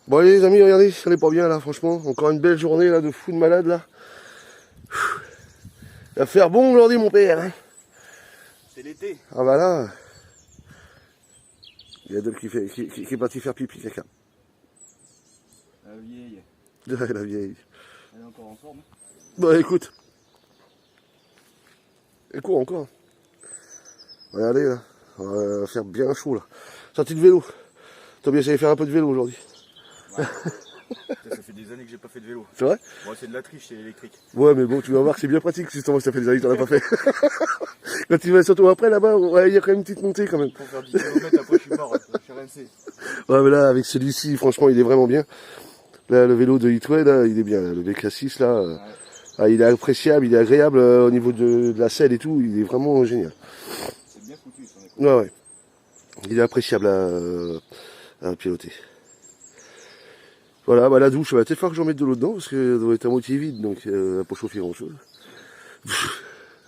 Bon allez les amis, regardez, ça n'est pas bien là, franchement. Encore une belle journée là, de fou de malade là. Il va faire bon aujourd'hui mon père. Hein. C'est l'été. Ah bah là. Il y a Dom qui est parti faire pipi caca. La vieille. La vieille. Elle est encore en forme. Bah écoute. Elle court encore. Regardez là. On va faire bien chaud là. Sortie de vélo. T'as bien essayé de faire un peu de vélo aujourd'hui. Ouais. Ça fait des années que j'ai pas fait de vélo. C'est vrai? Bon, c'est de la triche, c'est électrique. Ouais mais bon tu vas voir que c'est bien pratique justement si ça fait des années que t'en as pas fait. Quand tu vas surtout après là-bas, ouais, il y a quand même une petite montée quand même. Pour faire 10 km après je suis mort, je suis rincé. Ouais mais là avec celui-ci franchement il est vraiment bien. Là le vélo de Hitway là il est bien, le BK6 là. Ouais. Ah, il est appréciable, il est agréable au niveau de la selle et tout, il est vraiment génial. C'est bien foutu son écran. Ouais ouais. Il est appréciable à piloter. Voilà, bah la douche, il va peut-être falloir que j'en mette de l'eau dedans, parce qu'elle doit être à moitié vide, donc elle n'a pas chauffé grand chose.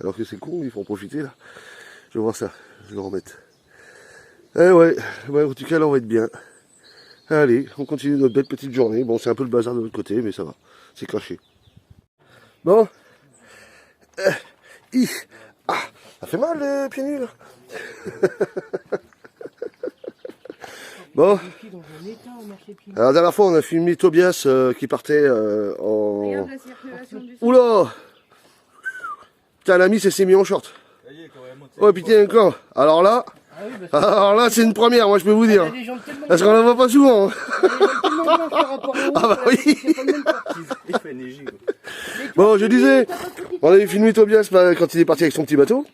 Alors que c'est con, il faut en profiter là. Je vais voir ça, je vais le remettre. Eh ouais, en tout cas là on va être bien. Allez, on continue notre belle petite journée. Bon, c'est un peu le bazar de l'autre côté, mais ça va, c'est caché. Bon. Ça fait mal les pieds nus là. Bon. Alors la dernière fois on a filmé Tobias qui partait en... Regarde la circulation du sang. Oula. Putain l'ami s'est mis en short. Ça y est, quand même. Oh putain encore. Alors là c'est une première moi je peux vous dire. Parce qu'on la voit pas souvent. Ah bah oui. Il fait neiger. Bon je disais, on avait filmé Tobias quand il est parti avec son petit bateau.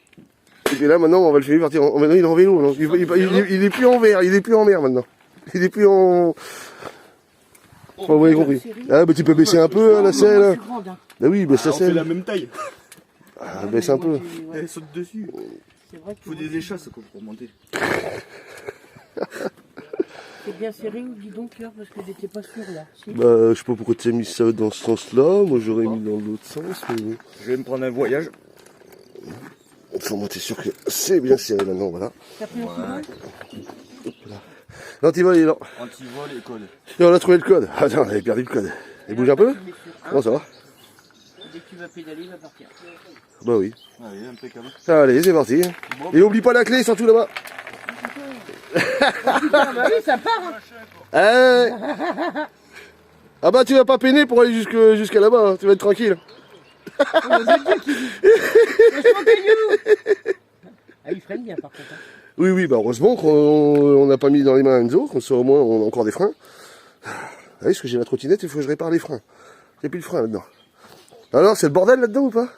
Et puis là maintenant on va le filmer partir. Maintenant il est en vélo. Non. Il est plus en verre, il est plus en mer maintenant. Il est plus en... Oh, vous avez compris. Ah bah tu peux baisser un peu la selle. Ah oui, baisse la On fait selle. la même taille. Ah, baisse un peu. Elle saute dessus. Il faut des échasses pour monter. C'est bien serré ou dis donc là parce que j'étais pas sûr là. Si. Bah je sais pas pourquoi tu as mis ça dans ce sens-là. Moi j'aurais mis dans l'autre sens. Mais... Je vais me prendre un voyage. Faut monter sûr que c'est bien serré maintenant, voilà. T'as pris un Ouais. L'antivol il est là. Antivol et code. Et on a trouvé le code. Ah non, on avait perdu le code. Il bouge un peu? Comment ça va? Dès que tu vas pédaler, il va partir. Bah oui. Allez, impeccable. Allez, c'est parti. Et oublie pas la clé, surtout là-bas. Ah bah oui, ça part hein. Ah bah tu vas pas peiner pour aller jusqu'à là-bas, hein. Tu vas être tranquille. Ah, il freine bien par contre. Hein. Oui, bah heureusement qu'on n'a pas mis dans les mains à Enzo, comme ça au moins on a encore des freins. Ah oui, parce que j'ai la trottinette, il faut que je répare les freins. J'ai plus de freins là-dedans. Alors, c'est le bordel là-dedans ou pas?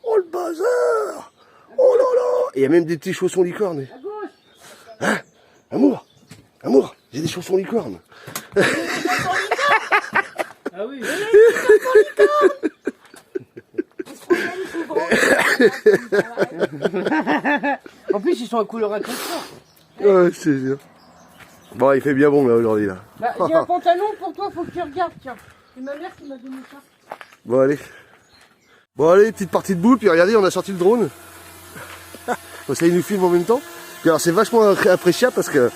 Oh le bazar! Oh là là! Et il y a même des petits chaussons licornes. Hein? Amour, j'ai des chaussons licornes. Ah oui. En plus, ils sont à couleur intéressante. Ouais, c'est sûr. Bon, il fait bien bon là aujourd'hui là. Bah, j'ai un pantalon pour toi, faut que tu regardes, tiens. C'est ma mère qui m'a donné ça. Bon allez, petite partie de boule, puis regardez, on a sorti le drone. Comme ça il nous filme en même temps. Puis alors c'est vachement appréciable parce que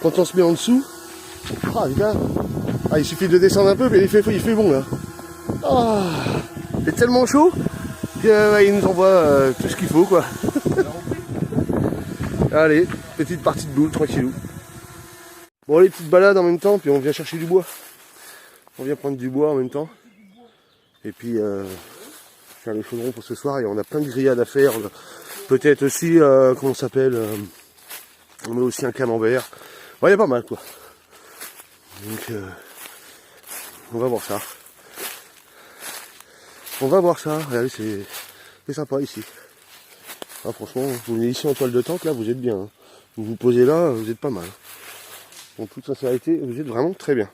quand on se met en dessous, il suffit de descendre un peu, mais il fait bon là. Ah, c'est tellement chaud qu'il nous envoie tout ce qu'il faut quoi. Allez, petite partie de boule, tranquillou. Bon allez, petite balade en même temps, puis on vient chercher du bois. On vient prendre du bois en même temps. Et puis faire le chaudron pour ce soir. Et on a plein de grillades à faire. Peut-être aussi, comment ça s'appelle, on met aussi un camembert. Ouais, il y a pas mal quoi. Donc on va voir ça. Regardez, c'est sympa ici. Ah, franchement, vous venez ici en toile de tente, là, vous êtes bien. Hein. Vous vous posez là, vous êtes pas mal. En toute sincérité, vous êtes vraiment très bien.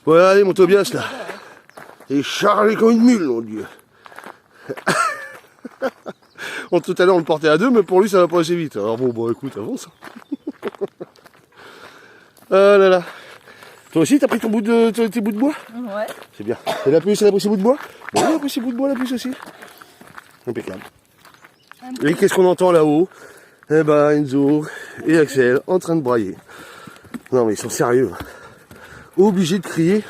Ouais, allez, mon Tobias, là. Et chargé comme une mule, mon Dieu. Tout à l'heure, on le portait à deux, mais pour lui, ça va pas assez vite. Alors bon, écoute, avance. Ah là là. Toi aussi, t'as pris tes bouts de bois? Ouais. C'est bien. Et la puce, elle a pris ses bouts de bois? Bon, elle a pris ses bouts de bois, la puce aussi. Impeccable. Et qu'est-ce qu'on entend là-haut? Eh ben, Enzo et Axel en train de brailler. Non, mais ils sont sérieux. obligé de crier.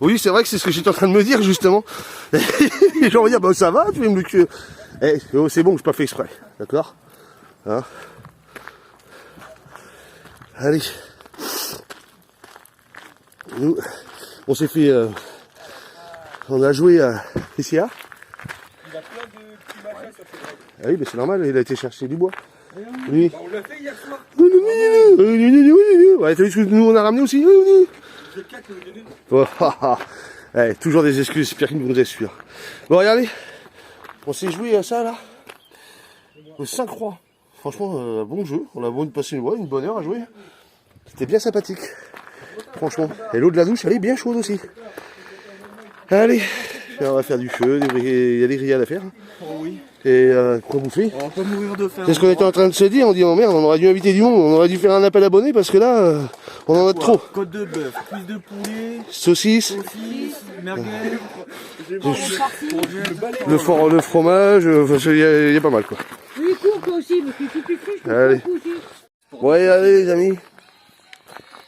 Oui, c'est vrai que c'est ce que j'étais en train de me dire justement. Et j'en vais dire, bah ça va, tu veux me que. C'est bon, je pas fait exprès, d'accord, hein. Allez. Nous, on s'est fait. On a joué à PCA. Il a plein de petits machins, ça fait. Ah oui, mais c'est normal, il a été chercher du bois. Oui. Bah, on l'a fait hier soir. Ouais, t'as vu ce que nous on a ramené aussi. Je caque le dîner. Oh, ouais, toujours des excuses, c'est pire qu'une grossesse celui-là. Bon, regardez, on s'est joué à ça là, au 5 croix. Franchement, bon jeu, on a passé une bonne heure à jouer. C'était bien sympathique, franchement. Et l'eau de la douche, elle est bien chaude aussi. Allez, on va faire du feu, il y a des grillades à faire. Oh oui. Et quoi bouffer. On va pas mourir de faim. C'est ce qu'on était en train de se dire, on dit oh merde, on aurait dû inviter du monde, on aurait dû faire un appel abonné parce que là, on en a trop. Côte de bœuf, cuisse de poulet, Saucisses, merguez, le fromage, il y a pas mal quoi. Oui, cours toi aussi, parce que si tu fiches, tu Allez. cours aussi. Ouais, allez les amis.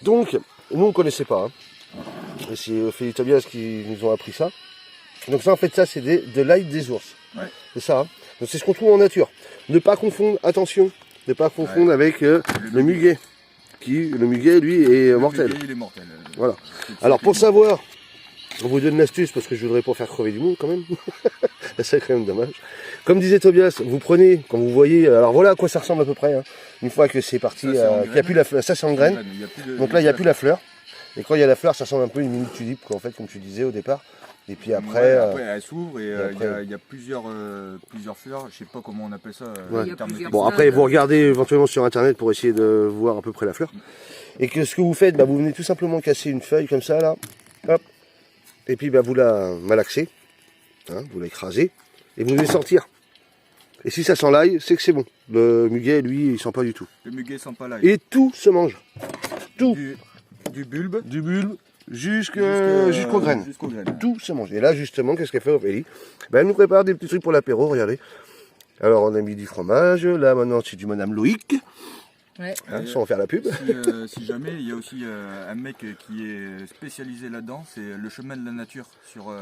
Donc, nous on connaissait pas. Hein. Et c'est Ophélie Tobias qui nous ont appris ça. Donc ça en fait ça c'est de l'ail des ours. Ouais. C'est ça. Hein. Donc c'est ce qu'on trouve en nature. Ne pas confondre, attention, ne pas confondre avec le muguet. Le muguet lui est mortel. Le muguet, il est mortel. Voilà. Alors pour savoir, on vous donne l'astuce parce que je voudrais pas faire crever du monde quand même. C'est quand même dommage. Comme disait Tobias, vous prenez, quand vous voyez, alors voilà à quoi ça ressemble à peu près. Hein. Une fois que c'est parti, qu'il n'y a plus la fleur, ça c'est en graine. Donc là il n'y a plus la fleur. Et quand il y a la fleur, ça ressemble un peu à une mini tulipe, quoi, en fait, comme tu disais au départ. Et puis après, après elle s'ouvre et après, il y a plusieurs fleurs. Je sais pas comment on appelle ça. Ouais. en termes de Bon après vous regardez éventuellement sur internet pour essayer de voir à peu près la fleur. Et que ce que vous faites, bah, vous venez tout simplement casser une feuille comme ça là, hop, et puis bah, vous la malaxez, hein, vous l'écrasez, et vous venez sortir. Et si ça sent l'ail, c'est que c'est bon. Le muguet, lui, il sent pas du tout. Le muguet sent pas l'ail. Et tout se mange. Tout. Du bulbe. Du bulbe jusqu'aux graines. Jusqu'aux graines. Tout se mange. Et là justement, qu'est-ce qu'elle fait Ophélie? Ben, elle nous prépare des petits trucs pour l'apéro, regardez. Alors on a mis du fromage, là maintenant c'est du Madame Loïc. Ouais. Hein, sans faire la pub. Si jamais, il y a aussi un mec qui est spécialisé là-dedans, c'est Le Chemin de la Nature sur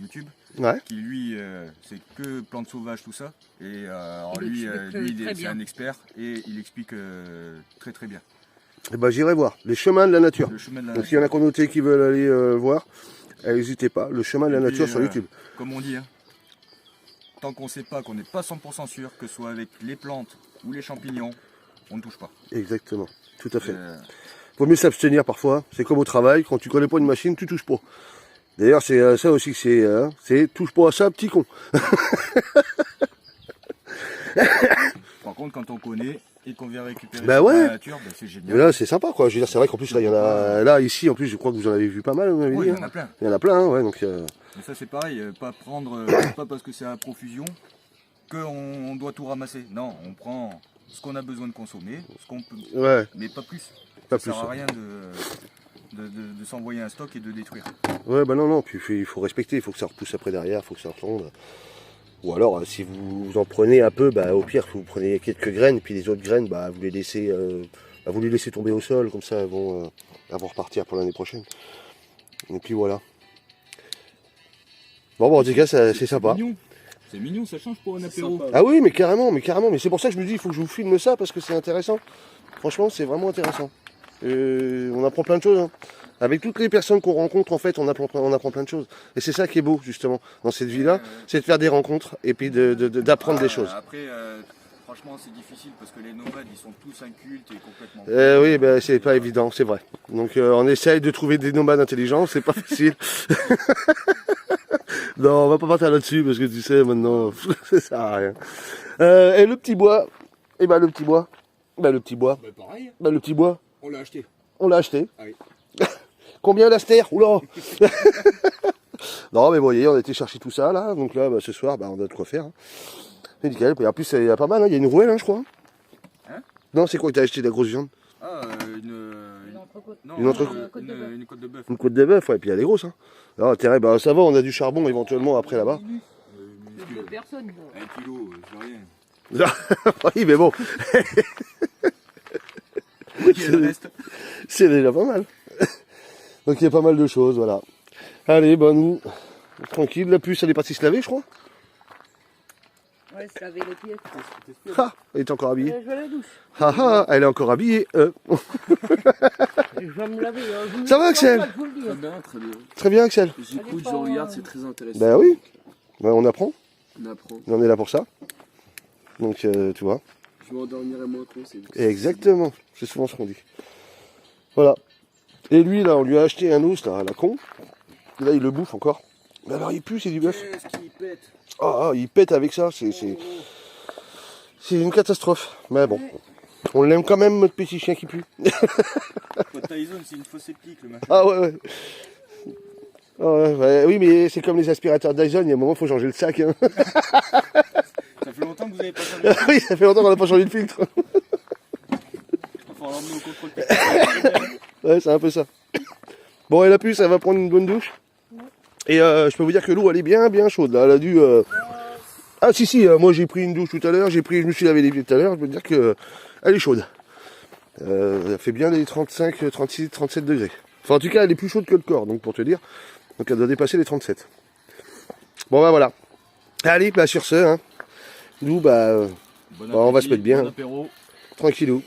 YouTube, Ouais. qui lui, c'est que plantes sauvages, tout ça. Et alors Il lui, explique très c'est bien. un expert et il explique très très bien. Et ben j'irai voir. Les chemins de la nature. Le Chemin de la Donc s'il y en a Nature. qu'on noté qui veulent aller voir, n'hésitez pas. Le chemin de la Et nature puis, sur YouTube. Comme on dit, hein, tant qu'on ne sait pas, qu'on n'est pas 100% sûr, que ce soit avec les plantes ou les champignons, on ne touche pas. Exactement. Tout à fait. Euh, Faut mieux s'abstenir parfois. C'est comme au travail. Quand tu connais pas une machine, tu touches pas. D'ailleurs, c'est ça aussi que c'est touche pas à ça, petit con. Par contre, quand on connaît et qu'on vient récupérer Bah sur ouais. la nature, bah, c'est Et génial. là, c'est sympa, quoi. Je veux dire, c'est vrai qu'en plus, là, il y en a, là, ici, en plus, je crois que vous en avez vu pas mal, vous m'avez Ouais, dit, il y hein. en a plein. Il y en a plein, hein, ouais, donc, Mais ça c'est pareil, pas prendre, pas parce que c'est à profusion qu'on doit tout ramasser. Non, on prend ce qu'on a besoin de consommer, ce qu'on peut, ouais, mais pas plus. pas Ça plus. sert à rien de s'envoyer un stock et de détruire. Ouais, bah non, puis il faut respecter, il faut que ça repousse après derrière, il faut que ça retombe. Ou alors, si vous en prenez un peu, bah, au pire, vous prenez quelques graines, puis les autres graines, bah, vous les laissez tomber au sol, comme ça, elles vont repartir pour l'année prochaine. Et puis voilà. Bon, en tout cas, c'est sympa. C'est mignon, ça change pour un apéro. Ah oui, mais carrément, mais c'est pour ça que je me dis, il faut que je vous filme ça, parce que c'est intéressant. Franchement, c'est vraiment intéressant. On apprend plein de choses, hein. Avec toutes les personnes qu'on rencontre, en fait, on apprend plein de choses. Et c'est ça qui est beau, justement, dans cette vie-là, c'est de faire des rencontres et puis d'apprendre des choses. Après, franchement, c'est difficile parce que les nomades, ils sont tous incultes et complètement. Oui, ben, c'est pas évident, c'est vrai. Donc on essaye de trouver des nomades intelligents, c'est pas facile. Non, on va pas partir là-dessus parce que tu sais, maintenant, ça sert à rien. Et le petit bois, le petit bois, Bah pareil, le petit bois, on l'a acheté. on l'a acheté. Ah oui. Combien l'astère? Oula. Non, mais vous voyez, on a été chercher tout ça là, donc là, bah, ce soir, bah, on a de quoi faire. Hein. C'est nickel. Et en plus, il y a pas mal, hein. Il y a une rouelle, hein, je crois. Hein? Non, c'est quoi que t'as acheté de la grosse viande? Ah, Une entrecôte. non, Une entrecôte. Côte de bœuf. une côte de bœuf. Une côte de bœuf, ouais, et puis elle est grosse. Hein. Alors, intérêt, bah, ça va, on a du charbon éventuellement après là-bas. Deux personnes. Bon. 1 kilo, c'est rien. Oui, mais bon, Et le reste, c'est déjà pas mal. Donc il y a pas mal de choses, voilà. Allez, bah nous, tranquille, la puce elle est partie se laver je crois. Ouais, se laver les pieds. Ah, elle est encore habillée. Je vais à la douche. Ah ah, elle est encore habillée. Je vais me laver. Ça va, Axel? Je vous le dis. Très bien, très bien. Très bien Axel. J'écoute, je regarde, c'est très intéressant. Bah oui, bah, on apprend, On apprend. on est là pour ça. Donc tu vois. Je m'endormirai moins con, c'est Exactement, c'est souvent ce qu'on dit. Voilà. Et lui là, on lui a acheté un os là, à la con. Et là il le bouffe encore. Mais alors il pue, c'est du bœuf. Qu'est-ce qu'il pète? Ah, il pète avec ça, c'est une catastrophe. Mais bon, on l'aime quand même notre petit chien qui pue. Votre Tyson, c'est une fausse épique, le machin. Ah ouais, ouais. Ah ouais, ouais, oui, mais c'est comme les aspirateurs Dyson, il y a un moment, il faut changer le sac. Hein. Ça fait longtemps que vous avez pas changé. Oui, ça fait longtemps qu'on n'a pas changé le filtre. Il va falloir l'emmener au contrôle technique. Ouais, c'est un peu ça. Bon, et la puce, elle va prendre une bonne douche. Et je peux vous dire que l'eau, elle est bien, bien chaude. Là, elle a dû... Ah si, si, moi j'ai pris une douche tout à l'heure, je me suis lavé les pieds tout à l'heure, je peux te dire que elle est chaude. Elle fait bien les 35, 36, 37 degrés. Enfin, en tout cas, elle est plus chaude que le corps, donc pour te dire. Donc elle doit dépasser les 37. Bon, bah voilà. Allez, bah sur ce, hein. Nous, bah, Bon on va se mettre bien. Bon apéro. Tranquillou.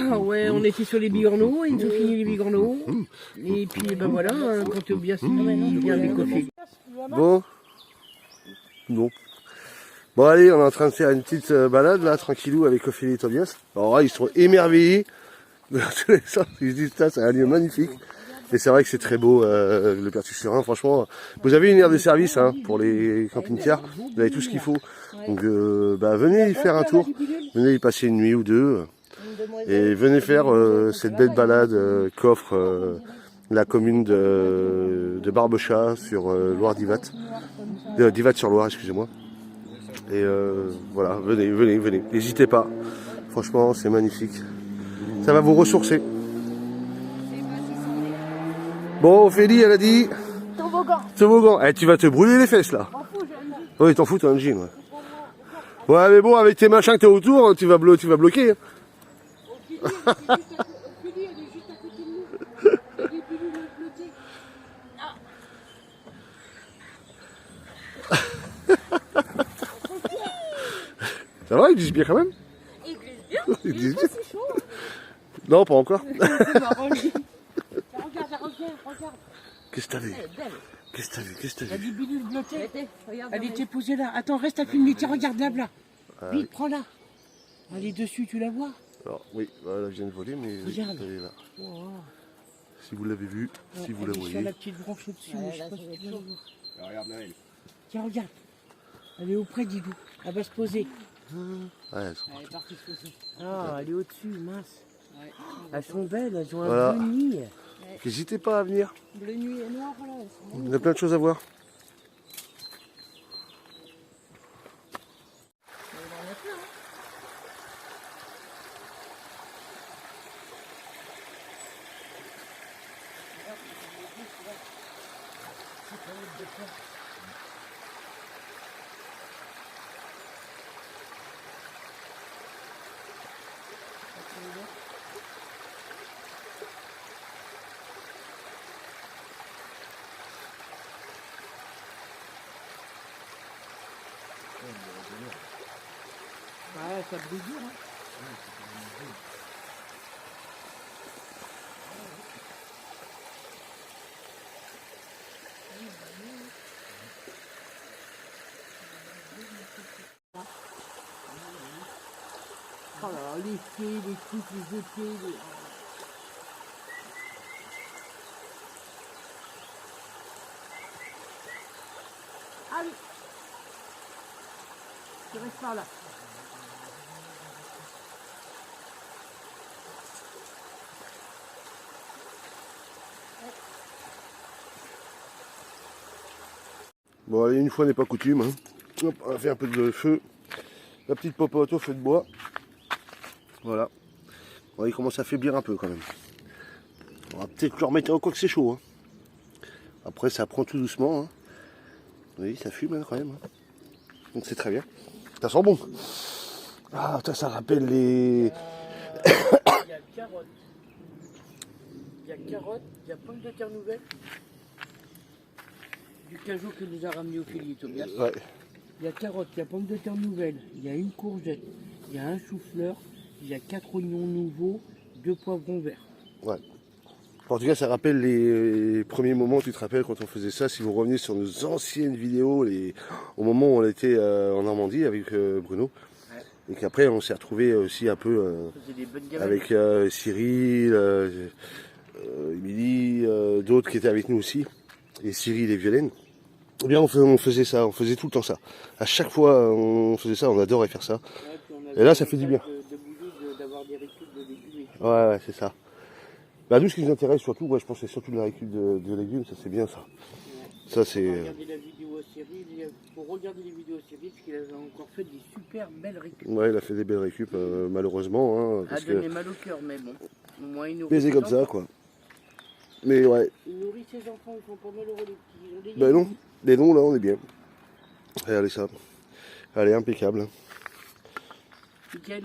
Ah ouais, on était sur les bigorneaux, ils nous ont fini les bigorneaux. Et puis ben voilà, quand tu bien bien les coffées. Bon. Non. Bon allez, on est en train de faire une petite balade là, tranquillou avec Ophélie et Tobias. Alors là, ils sont émerveillés de tous les sens. Ils se disent ça, c'est un lieu magnifique. Et c'est vrai que c'est très beau, le Pertuis-sur-Rhin, franchement. Vous avez une aire de service hein, pour les camping-cars, vous avez tout ce qu'il faut. Donc venez y faire un tour, venez y passer une nuit ou deux. Et venez faire cette belle balade qu'offre la commune de Barbechat sur Loire-Divat. Divat-sur-Loire, excusez-moi. Et voilà, venez, n'hésitez pas. Franchement, c'est magnifique. Ça va vous ressourcer. Bon, Ophélie, elle a dit... Toboggan. Eh, tu vas te brûler les fesses, là. Oui, t'en fous, t'as un jean, ouais. Ouais, mais bon, avec tes machins que t'as autour, tu vas bloquer. Hein. Ça va, ils disent bien quand même. Ils disent bien. Non, pas encore. Regarde. Qu'est-ce que t'as vu? Qu'est-ce que t'as vu? Il y a des bidules blottées. Elle était posée là. Attends, reste à filmer. Tiens, regarde là. Vite, prends-la. Elle est dessus, tu la vois? Alors, oui, elle vient de voler, mais Regarde. elle est là. Wow. Si vous l'avez vue, si vous la Elle est sur voyez. la petite branche au-dessus. je sais pas si tu la vois. Regarde Noël. Tiens, regarde. Elle est auprès, Didou. Elle va se poser. Ouais, elles sont... Elle est partie se poser. Ah, elle est au-dessus, mince. Elles sont belles, elles ont Voilà. un bleu nid. N'hésitez pas à venir. Bleu nuit et noir, là. Il y a plein de choses à voir. Ouais, ça brille dur, hein. Oh là là, les pieds, les coups, les deux pieds, les... Allez, tu restes par là. Bon, allez, une fois n'est pas coutume. Hein. Hop, on va faire un peu de feu. La petite popote au feu de bois. Voilà. Bon, il commence à faiblir un peu quand même. On va peut-être le remettre encore que c'est chaud. Hein. Après, ça prend tout doucement. Hein. Oui, ça fume hein, quand même. Hein. Donc c'est très bien. Ça sent bon. Ah, ça rappelle les... Il y a carottes. Il y a pommes de terre nouvelles. Du cajou que nous a ramené Ophélie et Tobias. Ouais. Il y a carottes, il y a pommes de terre nouvelles, il y a une courgette, il y a un chou-fleur, il y a 4 oignons nouveaux, 2 poivrons verts. Ouais. En tout cas, ça rappelle les premiers moments, tu te rappelles, quand on faisait ça. Si vous revenez sur nos anciennes vidéos, au moment où on était en Normandie avec Bruno, et qu'après on s'est retrouvé aussi un peu avec Cyril, Émilie, d'autres qui étaient avec nous aussi, et Cyril et Violaine. Eh bien, on faisait ça, on faisait tout le temps ça. À chaque fois, on faisait ça, on adorait faire ça. Et là, ça fait du bien. D'avoir des récup de légumes. Ouais, c'est ça. Bah, nous, ce qui nous intéresse surtout, moi je pense que c'est surtout de la récup de légumes, ça c'est bien ça. Ouais. Ça c'est. Regardez la vidéo à Cyril, faut regarder les vidéos à Cyril parce qu'il a encore fait des super belles récup. Ouais, il a fait des belles récup, malheureusement. Hein, a donné mal au cœur, mais bon. Au moins, il nourrit baisé comme ça, quoi. Mais ouais. Il nourrit ses enfants, ils sont pas malheureux les petits. Ben non, les noms là, on est bien. Regardez ça. Allez, impeccable. Mickaël,